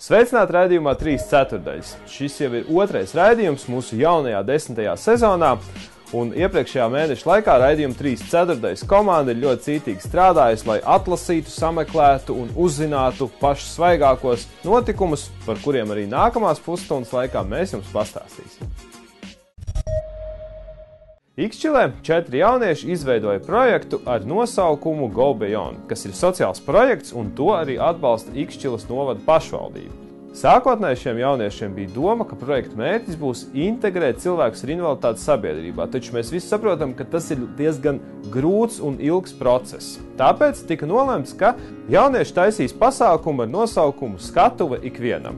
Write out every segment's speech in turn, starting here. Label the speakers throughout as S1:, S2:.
S1: Sveicināti raidījumā 3/4. Šis jau ir otrais raidījums mūsu jaunajā 10. sezonā, un iepriekšējā mēneša laikā raidījuma 3/4 komanda ir ļoti cītīgi strādājusi, lai atlasītu, sameklētu un uzzinātu pašus svaigākos notikumus, par kuriem arī nākamās pusstundas laikā mēs jums pastāstīsim. Ikšķilē 4 jaunieši izveidoja projektu ar nosaukumu Go Beyond, kas ir sociāls projekts, un to arī atbalsta Ikšķilas novada pašvaldība. Sākotnēji šiem jauniešiem bija doma, ka projekta mērķis būs integrēt cilvēkus ar invaliditāti sabiedrībā, taču mēs visi saprotam, ka tas ir diezgan grūts un ilgs process. Tāpēc tika nolēmts, ka jaunieši taisīs pasākumu ar nosaukumu Skatuve ikvienam.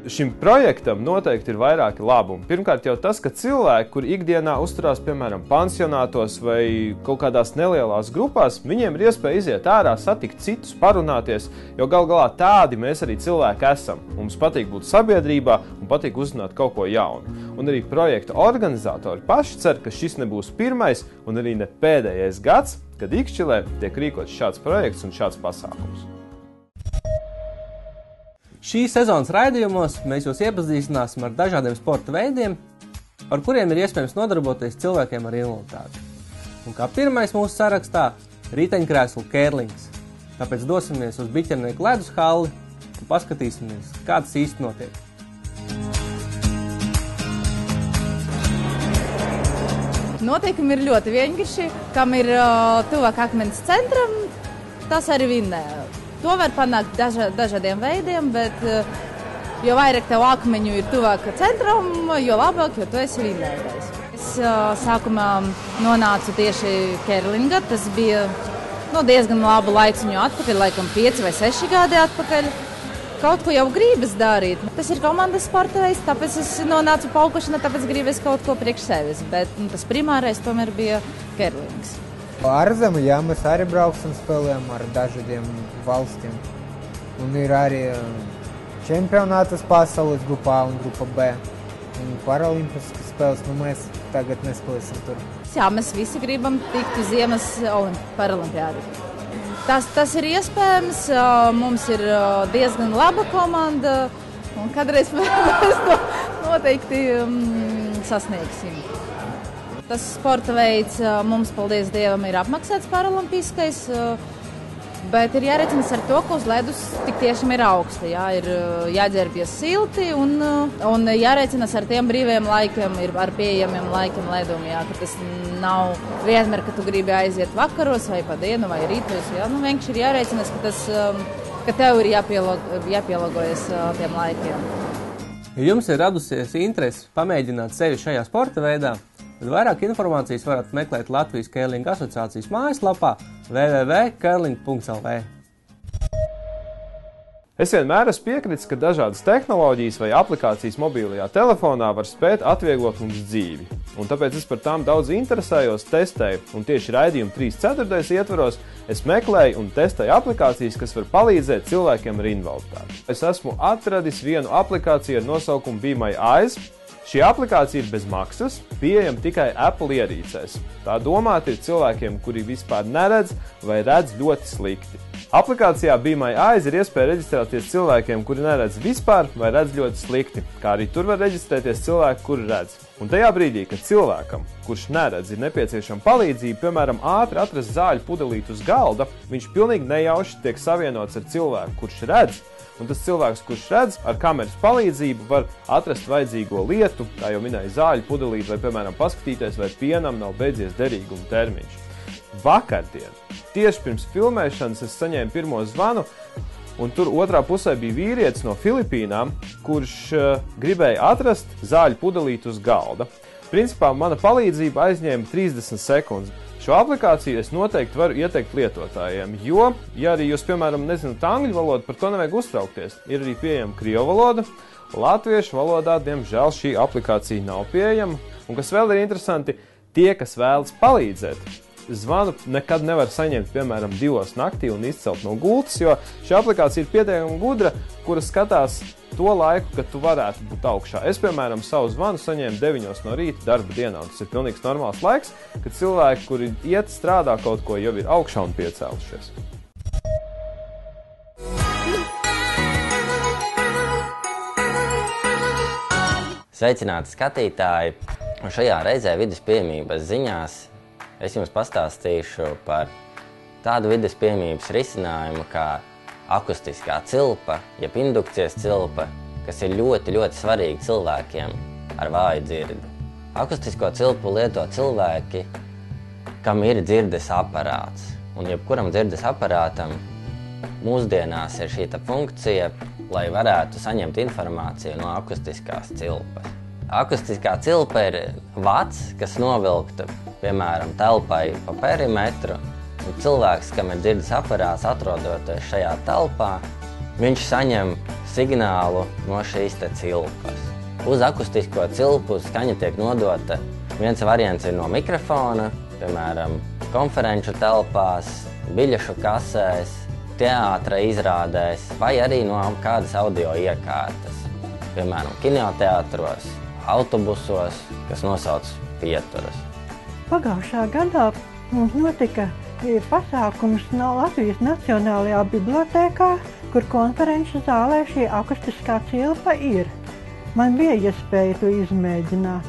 S1: Šim projektam noteikti ir vairāki labumi. Pirmkārt jau tas, ka cilvēki, kur ikdienā uzturās, piemēram, pansionātos vai kaut kādās nelielās grupās, viņiem ir iespēja iziet ārā, satikt citus, parunāties, jo gal galā tādi mēs arī cilvēki esam. Mums patīk būt sabiedrībā un patīk uzzināt kaut ko jaunu. Un arī projekta organizatori paši cer, ka šis nebūs pirmais un arī ne pēdējais gads, kad Ikšķilē tiek rīkots šāds projekts un šāds pasākums.
S2: Šīs sezonas raidījumos mēs jūs iepazīstināsim ar dažādiem sporta veidiem, ar kuriem ir iespējams nodarboties cilvēkiem ar invaliditāti. Un kā pirmais mūsu sarakstā – riteņkrēslu kērlings. Tāpēc dosimies uz Biķernieku ledus halli un paskatīsimies, kā tas īsti notiek.
S3: Noteikumi ir ļoti vienkārši. Kam ir tuvāk akmens centram, tas arī vinnē. To var panākt dažādiem veidiem, bet jo vairāk tev akmeņu ir tuvāk centram, jo labāk, jo tu esi vinnējis. Es sākumā nonācu tieši Kerlinga, tas bija diezgan labu laiciņu atpakaļ, laikam 5 vai 6 gadi atpakaļ. Kaut ko jau gribas darīt. Tas ir komandas sporta veids, tāpēc es nonācu paukošanā, tāpēc gribas kaut ko priekš sevis, bet tas primārais tomēr bija Kerlings.
S4: Ārzemē, jā, mēs arī brauksim spēlēm ar dažādiem valstīm. Un ir arī čempionātas pasaules grupā un grupa B. Un paralimpiskas spēles, mēs tagad nespēlēsim tur.
S3: Jā, mēs visi gribam tikt uz Ziemas paralimpiādi. Tas ir iespējams, mums ir diezgan laba komanda, un kādreiz mēs to noteikti sasniegsim. Tas sporta veids mums, paldies Dievam, ir apmaksāts paralimpiskais, bet ir jārēķinas ar to, ka uz ledus tik tiešām ir augsti. Jā, ir jāģērbjas silti un jārēķinas ar tiem brīviem laikiem, ar pieejamiem laikiem ledum. Jā, ka tas nav vienmēr, ka tu gribi aiziet vakaros vai pa dienu vai rītos. Jā, vienkārši ir jārēķinas, ka tev ir jāpielāgojas tiem laikiem.
S2: Ja jums ir radusies interesi pamēģināt sevi šajā sporta veidā, tad vairāk informācijas varat meklēt Latvijas Kērlinga asociācijas mājaslapā www.kerling.lv.
S1: Es vienmēr esmu piekritis, ka dažādas tehnoloģijas vai aplikācijas mobilajā telefonā var spēt atvieglot mums dzīvi. Un tāpēc es par tām daudz interesējos, testēju, un tieši raidījuma 3/4 ietvaros es meklēju un testēju aplikācijas, kas var palīdzēt cilvēkiem ar invaliditāti. Es esmu atradis vienu aplikāciju ar nosaukumu Be My Eyes. Šī aplikācija ir bez maksas, pieejama tikai Apple ierīcēs. Tā domāta ir cilvēkiem, kuri vispār neredz vai redz ļoti slikti. Aplikācijā Be My Eyes ir iespēja reģistrēties cilvēkiem, kuri neredz vispār vai redz ļoti slikti, kā arī tur var reģistrēties cilvēki, kuri redz. Un tajā brīdī, kad cilvēkam, kurš neredz, ir nepieciešama palīdzība, piemēram, ātri atrast zāļu pudelīti uz galda, viņš pilnīgi nejauši tiek savienots ar cilvēku, kurš redz. Un tas cilvēks, kurš redz, ar kameras palīdzību var atrast vajadzīgo lietu, kā jau minēja zāļu pudelīt, vai, piemēram, paskatīties, vai pienam nav beidzies derīguma termiņš. Vakardien, tieši pirms filmēšanas, es saņēmu pirmo zvanu, un tur otrā pusē bija vīrietis no Filipīnām, kurš gribēja atrast zāļu pudelīt uz galda. Principā mana palīdzība aizņēma 30 sekundes. Šo aplikāciju es noteikti varu ieteikt lietotājiem, jo, ja arī jūs, piemēram, nezināt angļu valodu, par to nevajag uztraukties. Ir arī pieejama krievu valoda, latviešu valodā, diemžēl, šī aplikācija nav pieejama. Un kas vēl ir interesanti, tie, kas vēlas palīdzēt, zvanu nekad nevar saņemt, piemēram, 2 naktī un izcelt no gultas, jo šī aplikācija ir pietiekami gudra, kura skatās to laiku, kad tu varētu būt augšā. Es, piemēram, savu zvanu saņēmu 9 no rīta darba dienā. Tas ir pilnīgs normāls laiks, kad cilvēki, kuri iet strādā kaut ko, jau ir augšā un piecēlušies.
S5: Sveicināti skatītāji! Šajā reizē vides pieejamības ziņās es jums pastāstīšu par tādu vides pieejamības risinājumu kā akustiskā cilpa, jeb indukcijas cilpa, kas ir ļoti svarīgi cilvēkiem ar vāju dzirdi. Akustisko cilpu lieto cilvēki, kam ir dzirdes aparāts. Un jebkuram dzirdes aparātam mūsdienās ir šī funkcija, lai varētu saņemt informāciju no akustiskās cilpas. Akustiskā cilpa ir vats, kas novilkta, piemēram, telpai pa perimetru. Un cilvēks, kam ir dzirdes aparāts, atrodoties šajā telpā, viņš saņem signālu no šīs cilpas. Uz akustisko cilpu skaņa tiek nodota. Viens variants ir no mikrofona, piemēram, konferenču telpās, biļešu kasēs, teātra izrādēs vai arī no kādas audio iekārtas, piemēram, kinoteātros, autobusos, kas nosauc pieturas.
S6: Pagājušā gadā mums notika pasākums no Latvijas Nacionālajā bibliotēkā, kur konferenču zālē šī akustiskā cilpa ir. Man bija iespēja to izmēģināt,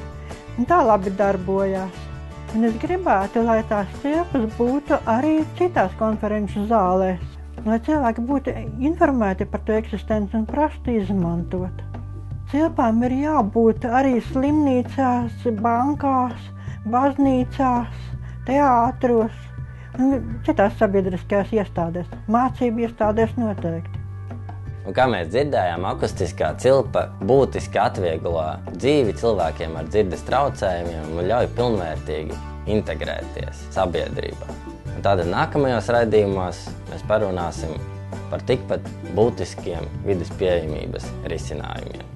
S6: un tā labi darbojās. Un es gribētu, lai tās cilpas būtu arī citās konferenču zālēs, lai cilvēki būtu informēti par to eksistenci un prastu izmantot. Cilpām ir jābūt arī slimnīcās, bankās, baznīcās, teātros un citās sabiedriskajās iestādēs, mācību iestādēs noteikti.
S5: Un kā mēs dzirdējām, akustiskā cilpa būtiski atvieglo dzīvi cilvēkiem ar dzirdes traucējumiem un ļauj pilnvērtīgi integrēties sabiedrībā. Un tātad nākamajos raidījumos mēs parunāsim par tikpat būtiskiem vides pieejamības risinājumiem.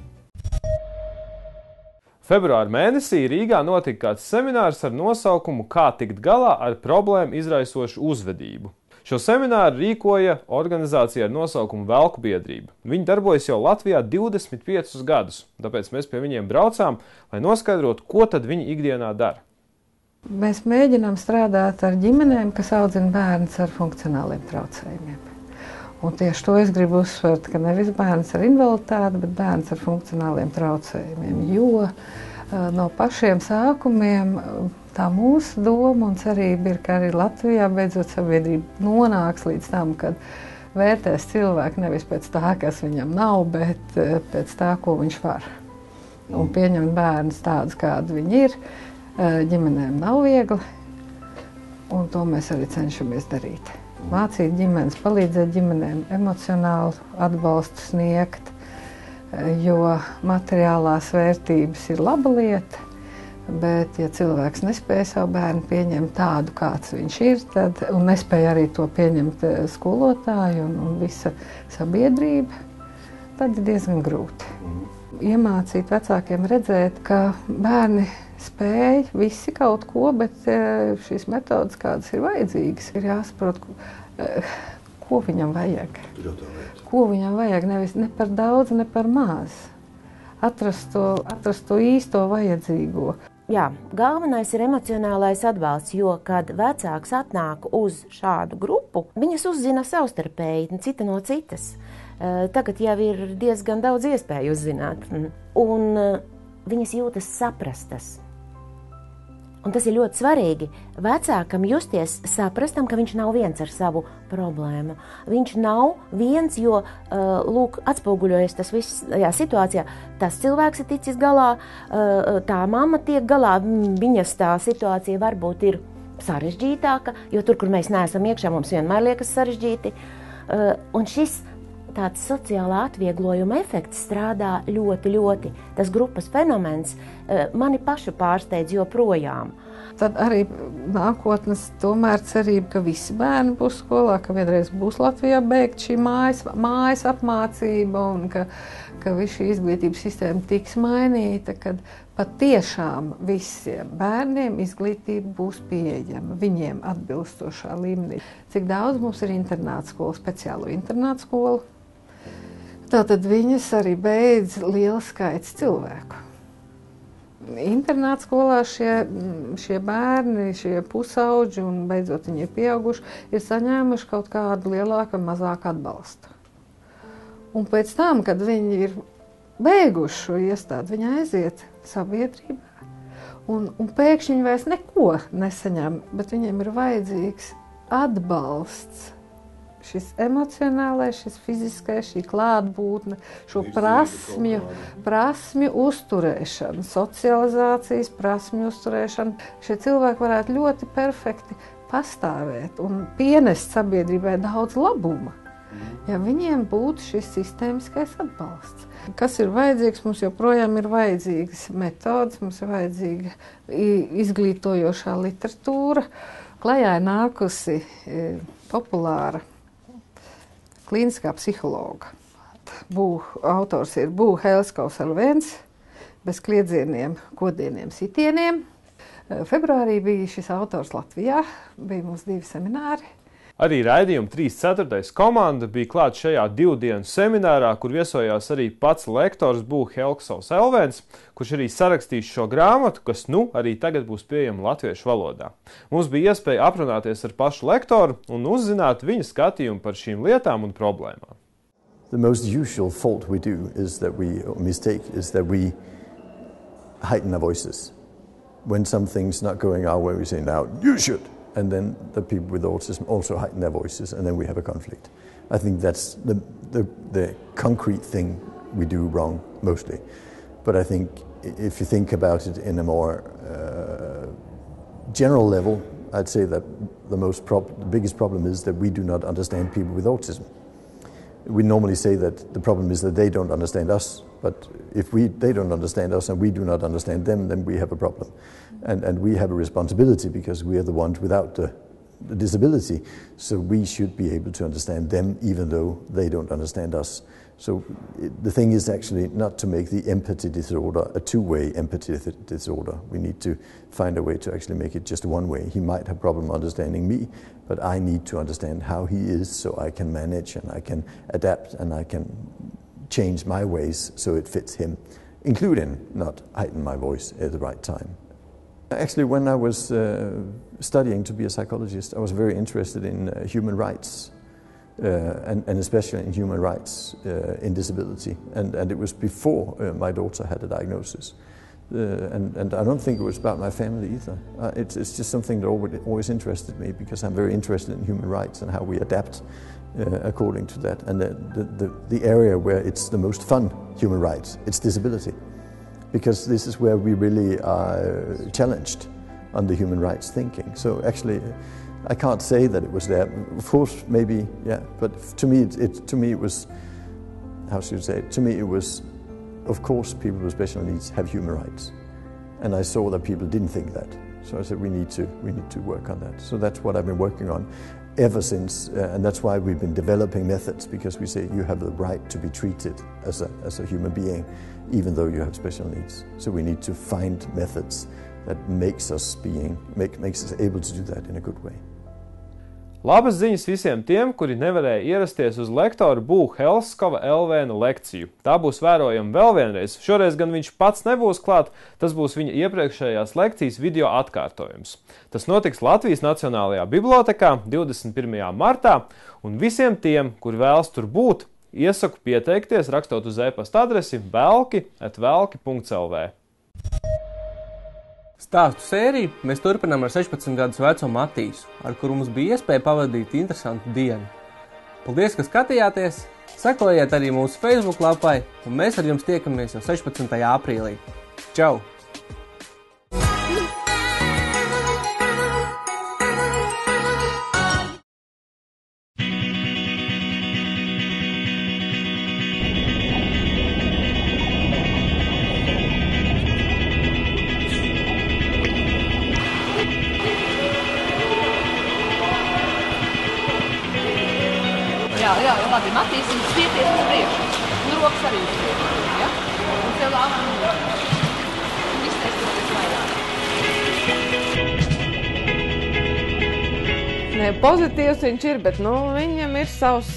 S1: Februāra mēnesī Rīgā notika kāds seminārs ar nosaukumu Kā tikt galā ar problēmu izraisošu uzvedību. Šo semināru rīkoja organizācija ar nosaukumu Velku biedrība. Viņi darbojas jau Latvijā 25 gadus, tāpēc mēs pie viņiem braucām, lai noskaidrotu, ko tad viņi ikdienā dara.
S7: Mēs mēģinām strādāt ar ģimenēm, kas audzina bērnus ar funkcionāliem traucējumiem. Un tieši to es gribu uzsvert, ka nevis bērns ar invaliditāti, bet bērns ar funkcionāliem traucējumiem, jo no pašiem sākumiem tā mūsu doma un cerība ir, ka arī Latvijā beidzot sabiedrība nonāks līdz tam, kad vērtēs cilvēku nevis pēc tā, kas viņam nav, bet pēc tā, ko viņš var. Un pieņemt bērnus tādus, kādi viņi ir, ģimenēm nav viegli, un to mēs arī cenšamies darīt. Mācīt ģimenes, palīdzēt ģimenēm, emocionālu atbalstu sniegt, jo materiālās vērtības ir laba lieta, bet ja cilvēks nespēja savu bērnu pieņemt tādu, kāds viņš ir, tad, un nespēja arī to pieņemt skolotāju un visa sabiedrība, tad ir diezgan grūti. Iemācīt vecākiem redzēt, ka bērni spēj visi kaut ko, bet šīs metodas, kādas ir vajadzīgas, ir jāsaprot, ko viņam vajag. Ko viņam vajag, nevis ne par daudz, ne par maz. Atrast to īsto vajadzīgo.
S8: Jā, galvenais ir emocionālais atbalsts, jo, kad vecāks atnāk uz šādu grupu, viņas uzzina savstarpēji, cita no citas. Tagad jau ir diezgan daudz iespēju uzzināt, un viņas jūtas saprastas. Un tas ir ļoti svarīgi vecākam justies saprastam, ka viņš nav viens ar savu problēmu. Viņš nav viens, jo, lūk, atspoguļojas tas viss tajā situācijā. Tas cilvēks ir ticis galā, tā mamma tiek galā, viņas tā situācija varbūt ir sarežģītāka, jo tur, kur mēs neesam iekšā, mums vienmēr liekas sarežģīti. Un šis tāds sociālā atvieglojuma efekts strādā ļoti. Tas grupas fenomens mani pašu pārsteidz joprojām.
S7: Tad arī nākotnes tomēr cerība, ka visi bērni būs skolā, ka vienreiz būs Latvijā beigt šī mājas apmācība un ka viss šī izglītības sistēma tiks mainīta, kad patiešām visiem bērniem izglītība būs pieejama, viņiem atbilstošā līmenī. Cik daudz mums ir internāta skolu, speciālo internāta skolu? Tātad viņas arī beidz liels skaits cilvēku. Internāta skolā šie bērni, šie pusauģi un beidzot viņi ir pieauguši, ir saņēmuši kaut kādu lielāku vai mazāku atbalstu. Un pēc tam, kad viņi ir beiguši šo iestādi, viņi aiziet sabiedrībā, un pēkšņi viņi vairs neko nesaņem, bet viņiem ir vajadzīgs atbalsts. Šis emocionālais, šis fiziskais, šī klātbūtne, šo prasmju uzturēšana, socializācijas prasmju uzturēšana. Šie cilvēki varētu ļoti perfekti pastāvēt un pienest sabiedrībai daudz labuma, ja viņiem būtu šis sistēmiskais atbalsts. Kas ir vajadzīgs? Mums joprojām ir vajadzīgas metodas, mums ir vajadzīga izglītojošā literatūra. Klajā ir nākusi populāra klīniskā psihologa. Autors ir Bū Helskaus Elvēns, bez kliedzieniem, kodieniem, sitieniem. Februārī bija šis autors Latvijā, bija mums 2 semināri.
S1: Arī raidījuma 3/4 komanda bija klāt šajā 2 dienu seminārā, kur viesojās arī pats lektors Bū Helskaus Elvēns, kurš arī sarakstīs šo grāmatu, kas arī tagad būs pieejama latviešu valodā. Mums bija iespēja aprunāties ar pašu lektoru un uzzināt viņa skatījumu par šīm lietām un problēmām.
S9: The most usual fault we do is that we heighten our voices. When something's not going our way, we say, now, you should. And then the people with autism also heighten their voices, and then we have a conflict. I think that's the concrete thing we do wrong, mostly. But I think if you think about it in a more general level, I'd say that the biggest problem is that we do not understand people with autism. We normally say that the problem is that they don't understand us, but if they don't understand us and we do not understand them, then we have a problem. And we have a responsibility because we are the ones without the disability, so we should be able to understand them even though they don't understand us. So the thing is actually not to make the empathy disorder a two-way empathy disorder. We need to find a way to actually make it just one way. He might have problem understanding me, but I need to understand how he is so I can manage and I can adapt and I can change my ways so it fits him, including not heighten my voice at the right time. Actually, when I was studying to be a psychologist, I was very interested in human rights. And especially in human rights in disability. And it was before my daughter had a diagnosis. And I don't think it was about my family either. It's just something that always interested me because I'm very interested in human rights and how we adapt according to that. And the area where it's the most fun, human rights, it's disability. Because this is where we really are challenged on the human rights thinking. So actually, I can't say that it was there. Of course, maybe, yeah. But to me, it was, how should you say it? To me, it was, of course, people with special needs have human rights, and I saw that people didn't think that. So I said, we need to work on that. So that's what I've been working on ever since, and that's why we've been developing methods, because we say you have the right to be treated as a human being, even though you have special needs. So we need to find methods that makes us able to do that in a good way.
S1: Labas ziņas visiem tiem, kuri nevarēja ierasties uz lektora Bū Helskava Elvēna lekciju. Tā būs vērojama vēl vienreiz. Šoreiz gan viņš pats nebūs klāt, tas būs viņa iepriekšējās lekcijas video atkārtojums. Tas notiks Latvijas Nacionālajā bibliotēkā 21. martā, un visiem tiem, kuri vēlas tur būt, iesaku pieteikties, rakstot uz e-pasta adresi velki@velki.lv.
S2: Stāstu sēriju mēs turpinām ar 16 gadus veco Matīsu, ar kuru mums bija iespēja pavadīt interesantu dienu. Paldies, ka skatījāties! Sekojiet arī mūsu Facebook lapai, un mēs ar jums tiekamies jau 16. aprīlī. Čau!
S3: Jā, labi, Matīs, un spieties uz priekšu. Un rokas arī uz priekšu, ja? Un tev lāvam un izteistoties vairāk.
S10: Nē, pozitīvs viņš ir, bet, viņam ir savs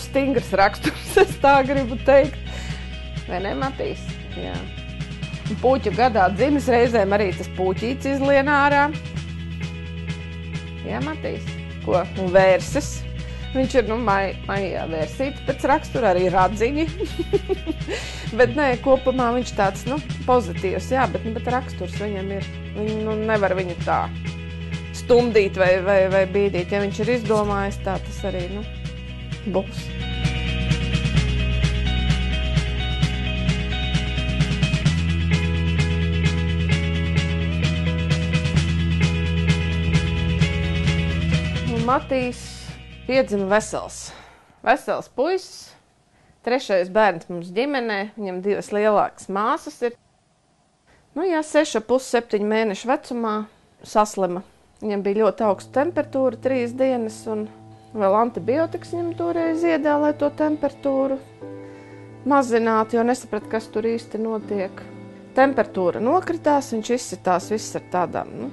S10: stingrs raksturs, es tā gribu teikt. Vai ne, Matīs? Jā. Un puķu gadā dzimis reizēm arī tas puķīts izlien ārā. Jā, Matīs? Ko? Un vērses. Viņš ir, maijā vērsīts pēc rakstura, arī radziņi. Bet nē, kopumā viņš tāds, pozitīvs, jā, bet raksturs viņam ir. Nevar viņu tā stumdīt vai bīdīt. Ja viņš ir izdomājis, tā tas arī, būs. Matīs piedzima vesels puisis, 3. bērns mums ģimenē, viņam 2 lielākas māsas ir. 6,5, 7 mēnešu vecumā saslima. Viņam bija ļoti augsta temperatūra 3 dienas, un vēl antibiotikas viņam toreiz iedēja, lai to temperatūru mazinātu, jo nesaprata, kas tur īsti notiek. Temperatūra nokritās, viņš izsitās viss ar tādām,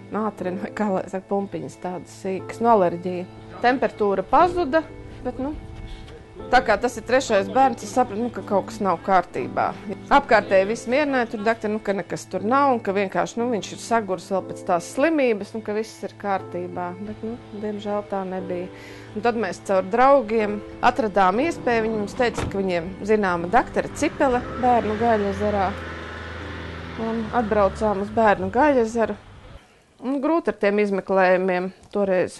S10: nātrina vai kā lai saka, pumpiņas tādas sīkas, alerģija. Temperatūra pazuda, bet, tā kā tas ir 3. bērns, es sapratu, ka kaut kas nav kārtībā. Apkārtēji viss mierināja, tur dakti, ka nekas tur nav, un ka vienkārši, viņš ir sagurs vēl pēc tās slimības, ka viss ir kārtībā, bet, diemžēl tā nebija. Un tad mēs caur draugiem atradām iespēju, viņi mums teica, ka viņiem zināma daktara Cipele bērnu Gaļezerā, un atbraucām uz bērnu Gaļezeru. Grūti ar tiem izmeklējumiem toreiz.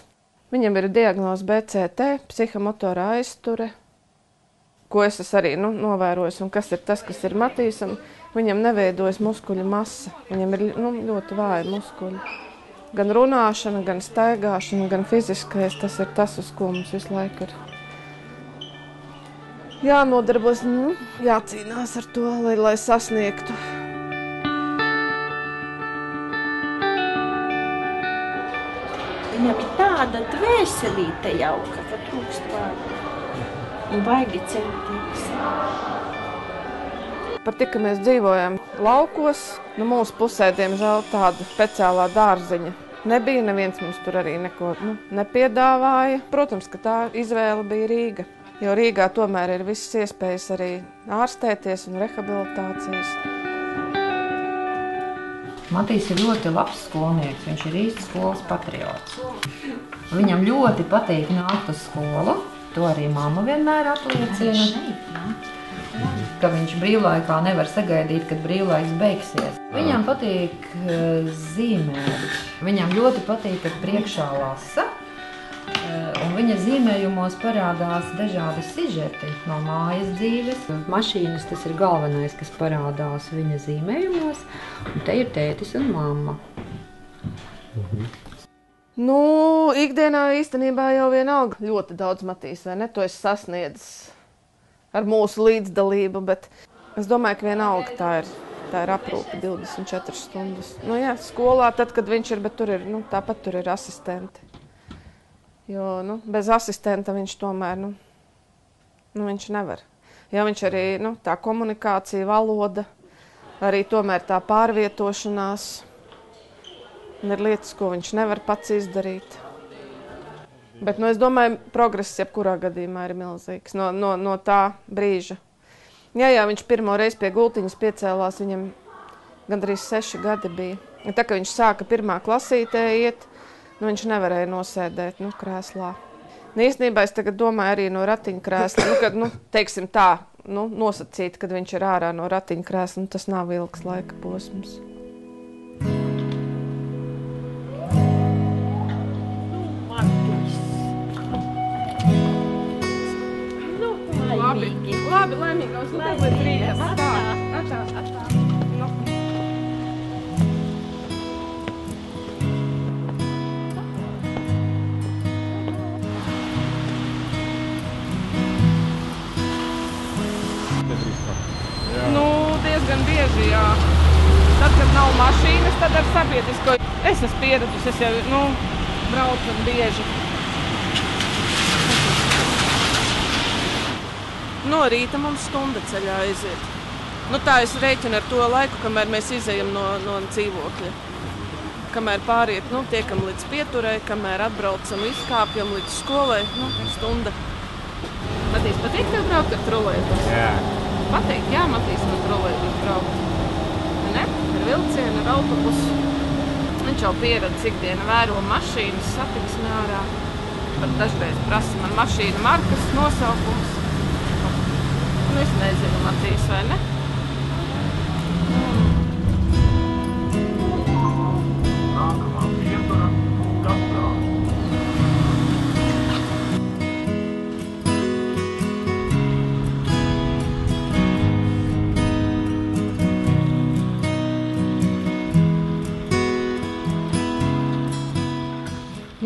S10: Viņam ir diagnoze BCT, psihomotora aizture, ko es arī novērojos, un kas ir tas, kas ir Matīsam. Viņam neveidojas muskuļu masa, viņam ir ļoti vāja muskuļi. Gan runāšana, gan staigāšana, gan fiziskais, tas ir tas, uz ko mums visu laiku ir jānodarbos, jācīnās ar to, lai sasniegtu.
S11: Viņam ir tāda dvēselīte jauka, ka trūkst vārdu. Un baigi centīgs.
S10: Par tik, ka mēs dzīvojam laukos, mūsu pusē, diemžēl, tāda speciālā dārziņa nebija. Neviens mums tur arī neko nepiedāvāja. Protams, ka tā izvēle bija Rīga, jo Rīgā tomēr ir visas iespējas arī ārstēties un rehabilitācijas.
S12: Matīs ir ļoti labs skolnieks, viņš ir īsts skolas patriots. Viņam ļoti patīk nākt uz skolu, to arī mamma vienmēr apliecina, ka viņš brīvlaikā nevar sagaidīt, kad brīvlaiks beigsies. Viņam patīk zīmēt, viņam ļoti patīk, kad priekšā lasa, un viņa zīmējumos parādās dažādi sižeti no mājas dzīves. Mašīnas tas ir galvenais, kas parādās viņa zīmējumos, un te ir tētis un mamma.
S10: Ikdienā īstenībā jau vienalga ļoti daudz Matīs, vai ne? To es sasniedzis ar mūsu līdzdalību, bet es domāju, ka vienalga tā ir aprūpe 24 stundas. Skolā tad, kad viņš ir, bet tur ir, tāpat tur ir asistenti. Jo, bez asistenta viņš tomēr, viņš nevar. Jo viņš arī, tā komunikācija, valoda, arī tomēr tā pārvietošanās, un ir lietas, ko viņš nevar pats izdarīt. Bet, es domāju, progress jebkurā gadījumā ir milzīgs no tā brīža. Jā, viņš pirmo reizi pie gultiņas piecēlās, viņam gandrīz 6 gadi bija. Un tā, ka viņš sāka 1. klasītē iet, viņš nevarēja nosēdēt krēslā. Īstenībā es tagad domāju arī no ratiņkrēsla, kad, teiksim tā, nosacīt, kad viņš ir ārā no ratiņkrēsla, tas nav ilgs laika posms. Labi, laimīgos, līdz rītam. Atā. Diezgan bieži, jā. Tad, kad nav mašīnas, tad ar sabiedrisko. Es esmu pieredzus, es jau, braucu bieži. No rīta mums stunda ceļā aiziet. Tā es rēķinu ar to laiku, kamēr mēs izejam no dzīvokļa. Kamēr pāriet, tiekam līdz pieturei, kamēr atbraucam, izkāpjam līdz skolai, stunda. Matīs, patīk tev braukt ar trolejbusu?
S1: Jā.
S10: Patīk, jā, Matīs no trolejbusu braukt. Ne? Ar vilcienu, ar autobusu. Viņš jau pieredz ikdienu, vēro mašīnas, satiksmi ārā. pat dažreiz prasa man mašīnu markas nosaukums. Nu, es nezinu, Matīs, vai ne?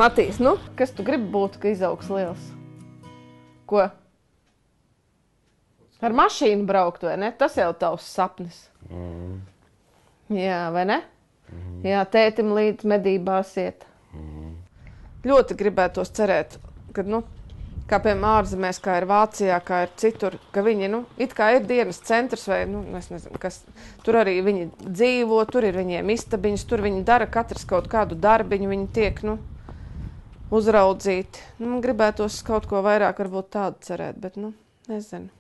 S10: Matīs, nu, kas tu gribi būt, ka izaugs liels? Ko? Ar mašīnu braukt, vai ne? Tas jau tavs sapnis. Jā, vai ne? Jā, tētim līdz medībās iet. Ļoti gribētos cerēt, ka, nu, kā piemēram ārzemēs, kā ir Vācijā, kā ir citur, ka viņi, nu, it kā ir dienas centrs vai, nu, es nezinu, kas, tur arī viņi dzīvo, tur ir viņiem istabiņas, tur viņi dara katrs kaut kādu darbiņu, viņi tiek, nu, uzraudzīti. Nu, man gribētos kaut ko vairāk varbūt tādu cerēt, bet, nu, nezinu.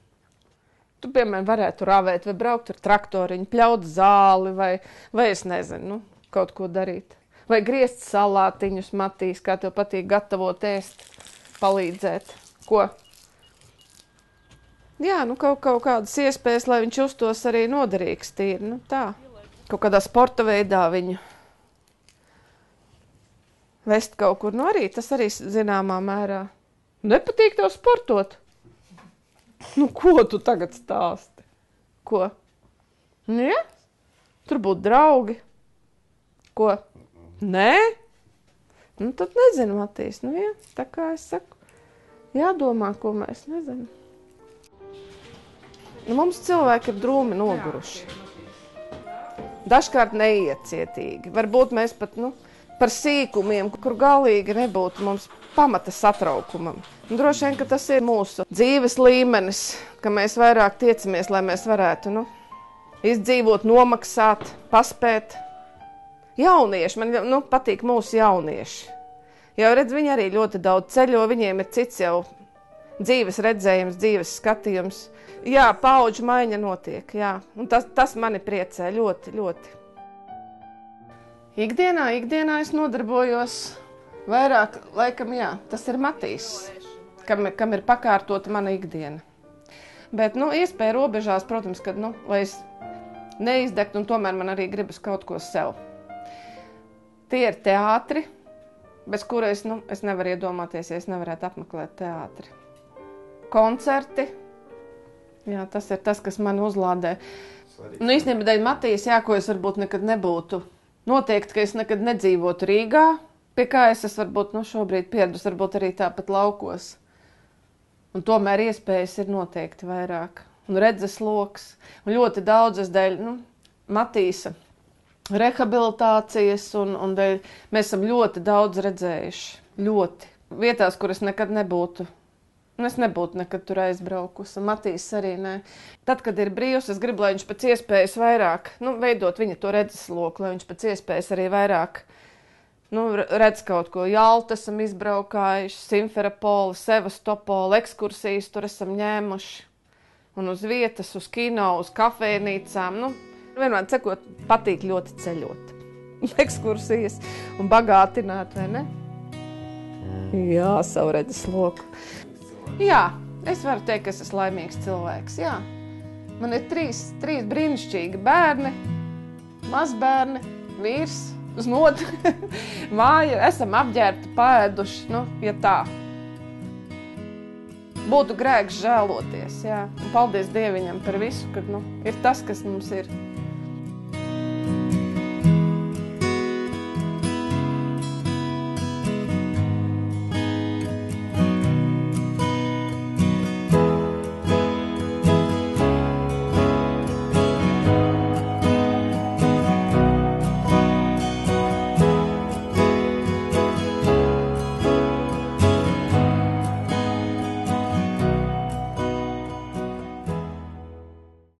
S10: Tu, piemēram, varētu rāvēt vai braukt ar traktoriņu, pļaut zāli vai es nezinu, nu, kaut ko darīt. Vai griezt salātiņus, Matīs, kā tev patīk gatavot ēst, palīdzēt. Ko? Jā, nu, kaut kādas iespējas, lai viņš justos arī noderīgs tīri, nu, tā. Kaut kādā sporta veidā viņu vest kaut kur, nu arī, tas arī zināmā mērā. Nepatīk tev sportot? Nu, ko tu tagad stāsti? Ko? Nu, ja? Tur būtu draugi. Ko? Nē? Nu, tad nezinu, Matīs, nu, ja, tā kā es saku. Jādomā, ko mēs nezinām. Nu, mums cilvēki ir drūmi noguruši. Dažkārt neiecietīgi. Varbūt mēs pat, nu, par sīkumiem, kur galīgi nebūtu mums pamata satraukumam. Un droši vien, ka tas ir mūsu dzīves līmenis, ka mēs vairāk tiecamies, lai mēs varētu, nu, izdzīvot, nomaksāt, paspēt. Jaunieši, man, nu, patīk mūsu jaunieši. Jau redz, viņi arī ļoti daudz ceļo, viņiem ir cits jau dzīves redzējums, dzīves skatījums. Jā, paudžu maiņa notiek, jā. Un tas mani priecē ļoti, ļoti. Ikdienā es nodarbojos vairāk, laikam, jā, tas ir Matīs, kam ir pakārtota mana ikdiena. Bet, nu, iespēja robežās, protams, kad, nu, lai es neizdegtu, un tomēr man arī gribas kaut ko sev. Tie ir teātri, bez kura es nevaru iedomāties, ja es nevarētu apmeklēt teātri. Koncerti, jā, tas ir tas, kas mani uzlādē. Nu, īstenībā dēļ Matīs, jā, ko es varbūt nekad nebūtu. Noteikti, ka es nekad nedzīvotu Rīgā, pie kā es varbūt, nu, šobrīd pieradusi, varbūt arī tāpat laukos. Un tomēr iespējas ir noteikti vairāk. Un redzes loks, un ļoti daudzas dēļ, nu, Matīsa rehabilitācijas, un dēļ mēs esam ļoti daudz redzējuši. Ļoti. Vietās, kur es nekad nebūtu. Un es nebūtu nekad tur aizbraukusi, un Matīs arī nē. Tad, kad ir brīvs, es gribu, lai viņš pēc iespējas vairāk, nu, veidot viņa to redzesloku, lai viņš pēc iespējas arī vairāk, nu, redz kaut ko. Jaltu esam izbraukājuši, Simferopoli, Sevastopoli, ekskursijas tur esam ņēmuši. Un uz vietas, uz kino, uz kafejnīcām, nu, vienmēr sakot, patīk ļoti ceļot. Ekskursijas un bagātināt, vai ne? Jā, savu redzesloku. Jā, es varu teikt, ka es esmu laimīgs cilvēks, jā. Man ir trīs brīnišķīgi bērni, mazbērni, vīrs, uz nodu, māja, esam apģērbti, paēduši, nu, ja tā. Būtu grēks žēloties, jā. Un paldies Dieviņam par visu, kad, nu, ir tas, kas mums ir.